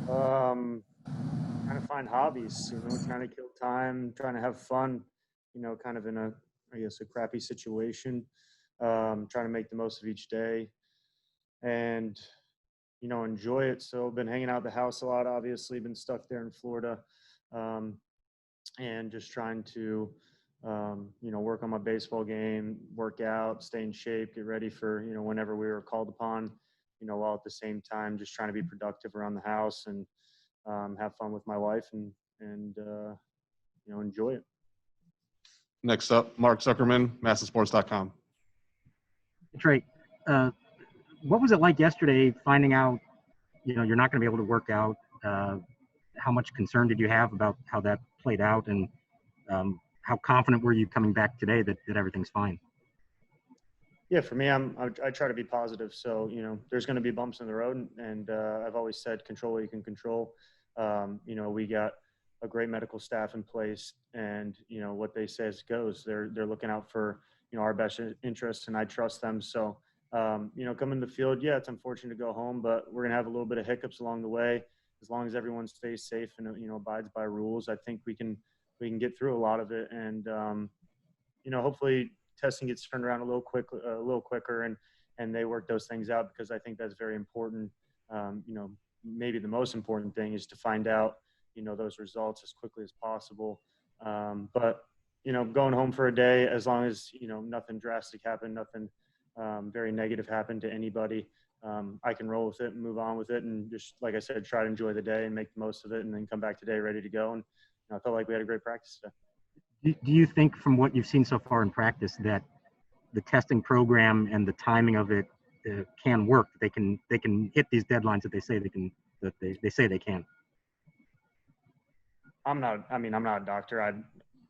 Um, Trying to find hobbies, trying to kill time, trying to have fun, kind of in I guess, a crappy situation. Trying to make the most of each day and, enjoy it. So, been hanging out at the house a lot, obviously, been stuck there in Florida, um, and just trying to, work on my baseball game, work out, stay in shape, get ready for, whenever we were called upon, while at the same time just trying to be productive around the house and have fun with my wife and enjoy it. Next up, Mark Zuckerman, MassSports.com. Trey, what was it like yesterday finding out, you're not going to be able to work out? How much concern did you have about how that played out? And how confident were you coming back today that everything's fine? Yeah, for me, I try to be positive. So, there's going to be bumps in the road. And I've always said, control what you can control. We got a great medical staff in place, and what they say goes. They're looking out for our best interests, and I trust them. So coming to the field, yeah, it's unfortunate to go home, but we're gonna have a little bit of hiccups along the way. As long as everyone stays safe and abides by rules, I think we can get through a lot of it, and hopefully testing gets turned around a little quicker, and they work those things out, because I think that's very important. Maybe the most important thing is to find out those results as quickly as possible. But going home for a day, as long as nothing drastic happened, nothing very negative happened to anybody, I can roll with it and move on with it, and just, like I said, try to enjoy the day and make the most of it, and then come back today ready to go. And I felt like we had a great practice today. Do you think, from what you've seen so far in practice, that the testing program and the timing of it can work? They can hit these deadlines that they say they can, they say they can? I'm not a doctor.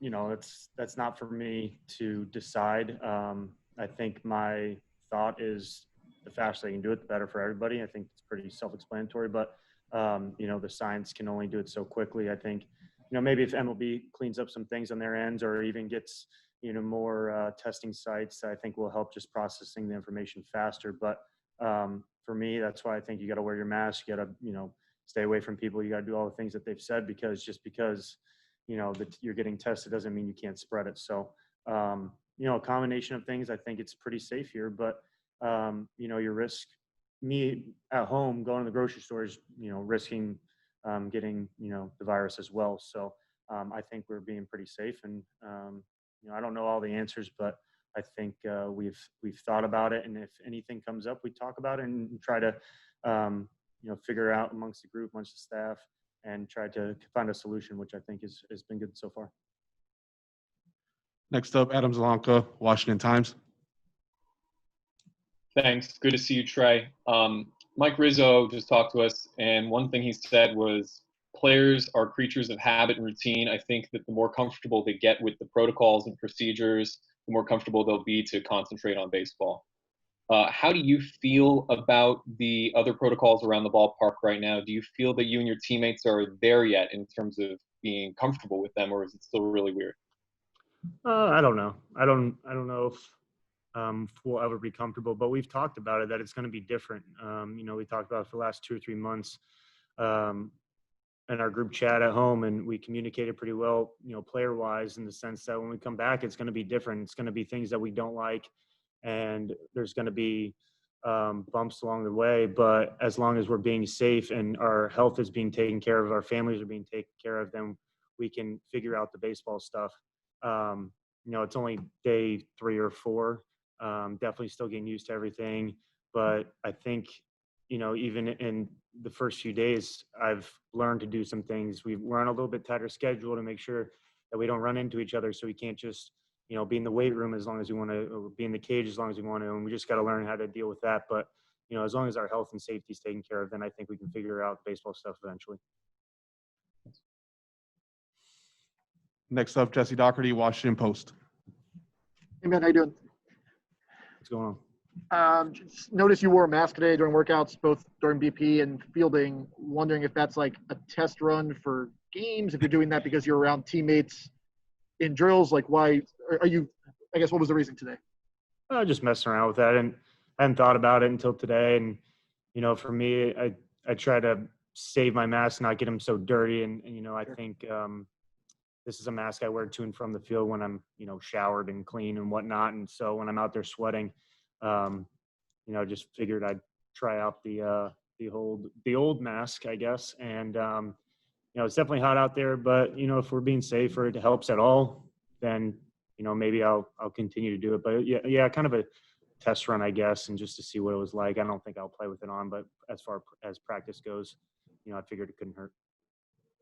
That's not for me to decide. I think my thought is the faster they can do it, the better for everybody. I think it's pretty self-explanatory, but the science can only do it so quickly. I think, maybe if MLB cleans up some things on their ends, or even gets, more testing sites, I think will help just processing the information faster. But for me, that's why I think you got to wear your mask. You got to, stay away from people. You got to do all the things that they've said, because just because, that you're getting tested doesn't mean you can't spread it. So, a combination of things, I think it's pretty safe here, but, your risk, me at home going to the grocery store is, risking getting, the virus as well. So I think we're being pretty safe, and, I don't know all the answers, but I think we've thought about it. And if anything comes up, we talk about it and try to, figure out amongst the group, amongst the staff, and try to find a solution, which I think has been good so far. Next up, Adam Zalanka, Washington Times. Thanks. Good to see you, Trey. Mike Rizzo just talked to us, and one thing he said was players are creatures of habit and routine. I think that the more comfortable they get with the protocols and procedures, the more comfortable they'll be to concentrate on baseball. How do you feel about the other protocols around the ballpark right now? Do you feel that you and your teammates are there yet in terms of being comfortable with them, or is it still really weird? I don't know. I don't know if we'll ever be comfortable, but we've talked about it, that it's going to be different. We talked about it for the last 2 or 3 months in our group chat at home, and we communicated pretty well, player-wise, in the sense that when we come back, it's going to be different. It's going to be things that we don't like, and there's going to be bumps along the way. But as long as we're being safe and our health is being taken care of, our families are being taken care of, then we can figure out the baseball stuff. It's only day 3 or 4. Definitely still getting used to everything. But I think, even in the first few days, I've learned to do some things. We're on a little bit tighter schedule to make sure that we don't run into each other. So we can't just, be in the weight room as long as we want to, or be in the cage as long as we want to. And we just got to learn how to deal with that. But, as long as our health and safety is taken care of, then I think we can figure out baseball stuff eventually. Next up, Jesse Doherty, Washington Post. Hey, man, how you doing? What's going on? Just noticed you wore a mask today during workouts, both during BP and fielding. Wondering if that's like a test run for games, if you're doing that because you're around teammates in drills. Like, why are you, I guess, what was the reason today? Just messing around with that, and I hadn't thought about it until today. And, for me, I try to save my mask, not get them so dirty. And I think this is a mask I wear to and from the field when I'm, showered and clean and whatnot. And so when I'm out there sweating, just figured I'd try out the old mask, I guess. And, it's definitely hot out there, but, if we're being safe or it helps at all, then, maybe I'll continue to do it. But yeah, kind of a test run, I guess, and just to see what it was like. I don't think I'll play with it on, but as far as practice goes, I figured it couldn't hurt.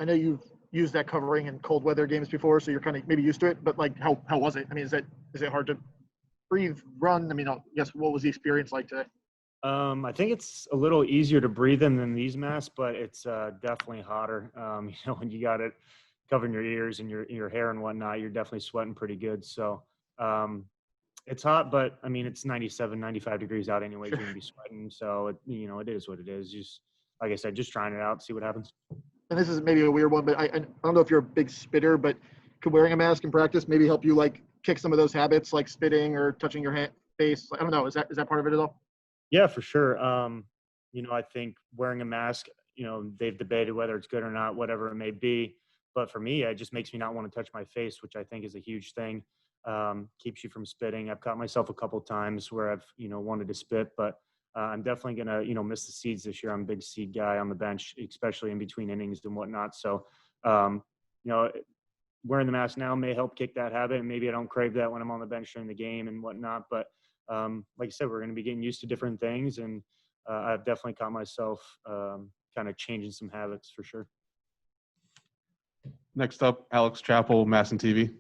I know you've used that covering in cold weather games before, so you're kind of maybe used to it. But like, how was it? I mean, is it hard to breathe, run? I mean, I guess what was the experience like today? I think it's a little easier to breathe in than these masks, but it's definitely hotter. When you got it covering your ears and your hair and whatnot, you're definitely sweating pretty good. So it's hot, but I mean, it's 97, 95 degrees out anyway. You're gonna be sweating. So it is what it is. Just like I said, just trying it out, see what happens. And this is maybe a weird one, but I don't know if you're a big spitter, but could wearing a mask in practice maybe help you like kick some of those habits like spitting or touching your face? I don't know. Is that part of it at all? Yeah, for sure. I think wearing a mask, they've debated whether it's good or not, whatever it may be. But for me, it just makes me not want to touch my face, which I think is a huge thing. Keeps you from spitting. I've caught myself a couple of times where I've, wanted to spit, but I'm definitely going to, miss the seeds this year. I'm a big seed guy on the bench, especially in between innings and whatnot. So, wearing the mask now may help kick that habit, and maybe I don't crave that when I'm on the bench during the game and whatnot. But like I said, we're going to be getting used to different things, and I've definitely caught myself kind of changing some habits for sure. Next up, Alex Chappell, Masson TV.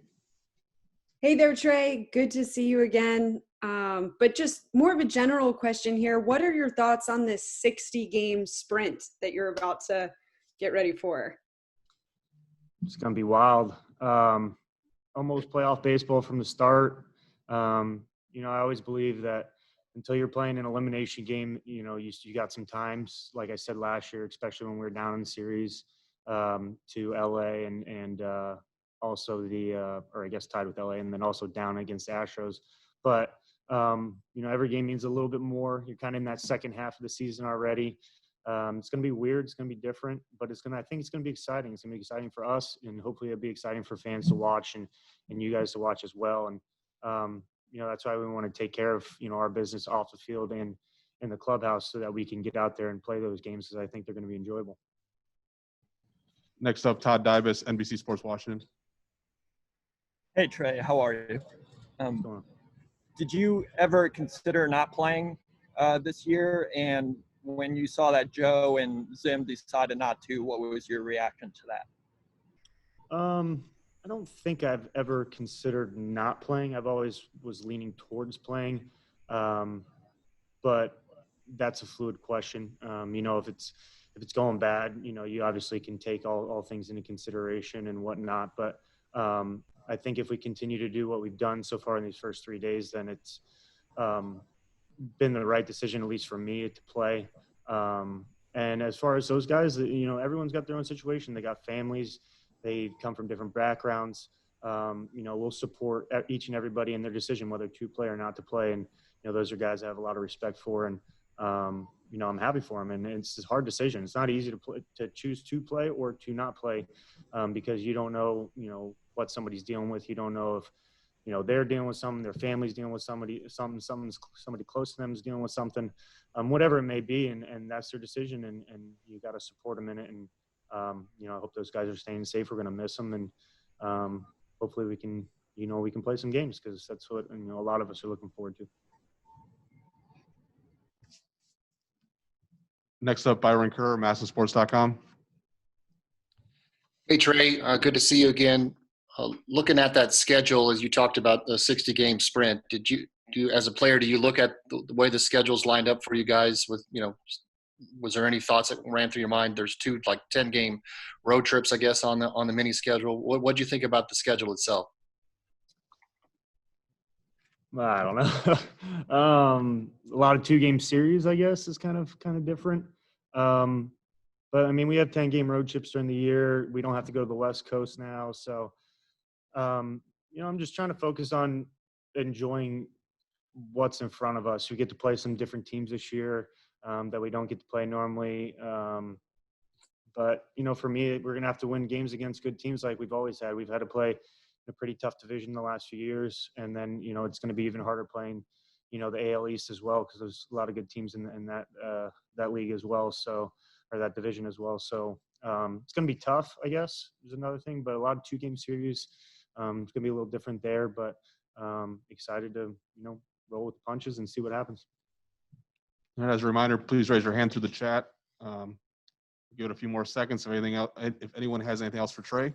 Hey there, Trey. Good to see you again. But just more of a general question here. What are your thoughts on this 60-game sprint that you're about to get ready for? It's going to be wild. Almost playoff baseball from the start. I always believe that until you're playing an elimination game, you got some times, like I said last year, especially when we were down in the series to LA and also or I guess tied with LA, and then also down against Astros. But, every game means a little bit more. You're kind of in that second half of the season already. It's going to be weird. It's going to be different, but I think it's going to be exciting. It's going to be exciting for us, and hopefully it'll be exciting for fans to watch and you guys to watch as well. And, that's why we want to take care of, our business off the field and in the clubhouse so that we can get out there and play those games, because I think they're going to be enjoyable. Next up, Todd Dybus, NBC Sports Washington. Hey, Trey, how are you? Did you ever consider not playing this year? And when you saw that Joe and Zim decided not to, what was your reaction to that? I don't think I've ever considered not playing. I've always was leaning towards playing, but that's a fluid question. If it's going bad, you obviously can take all things into consideration and whatnot. But I think if we continue to do what we've done so far in these first 3 days, then it's been the right decision, at least for me, to play. And as far as those guys, everyone's got their own situation. They got families. They come from different backgrounds. We'll support each and everybody in their decision, whether to play or not to play. And, those are guys I have a lot of respect for. And, I'm happy for them. And it's a hard decision. It's not easy to choose to play or to not play because you don't know, what somebody's dealing with. You don't know if, they're dealing with something, their family's dealing with somebody close to them is dealing with something, whatever it may be. And that's their decision. And you got to support them in it. And, I hope those guys are staying safe. We're going to miss them. And hopefully we can play some games, because that's what, a lot of us are looking forward to. Next up, Byron Kerr, MassonSports.com. Hey, Trey, good to see you again. Looking at that schedule, as you talked about the 60-game sprint, as a player, do you look at the way the schedule's lined up for you guys with, was there any thoughts that ran through your mind? There's 2 10-game road trips, I guess, on the mini schedule. What do you think about the schedule itself? I don't know. A lot of 2-game series, I guess, is kind of different. But I mean, we have 10-game road trips during the year. We don't have to go to the West Coast now. So, I'm just trying to focus on enjoying what's in front of us. We get to play some different teams this year that we don't get to play normally. But, for me, we're going to have to win games against good teams like we've always had. We've had to play in a pretty tough division the last few years. And then, it's going to be even harder playing, the AL East as well, because there's a lot of good teams in that league as well. So, or that division as well. So it's going to be tough, I guess, is another thing. But a lot of 2-game series. It's going to be a little different there. But excited to, roll with the punches and see what happens. And as a reminder, please raise your hand through the chat. Give it a few more seconds. If anyone has anything else for Trey.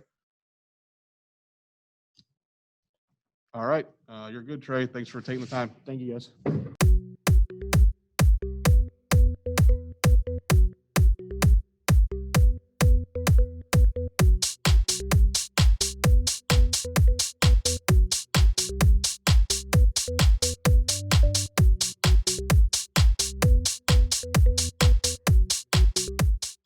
All right. You're good, Trey. Thanks for taking the time. Thank you, guys.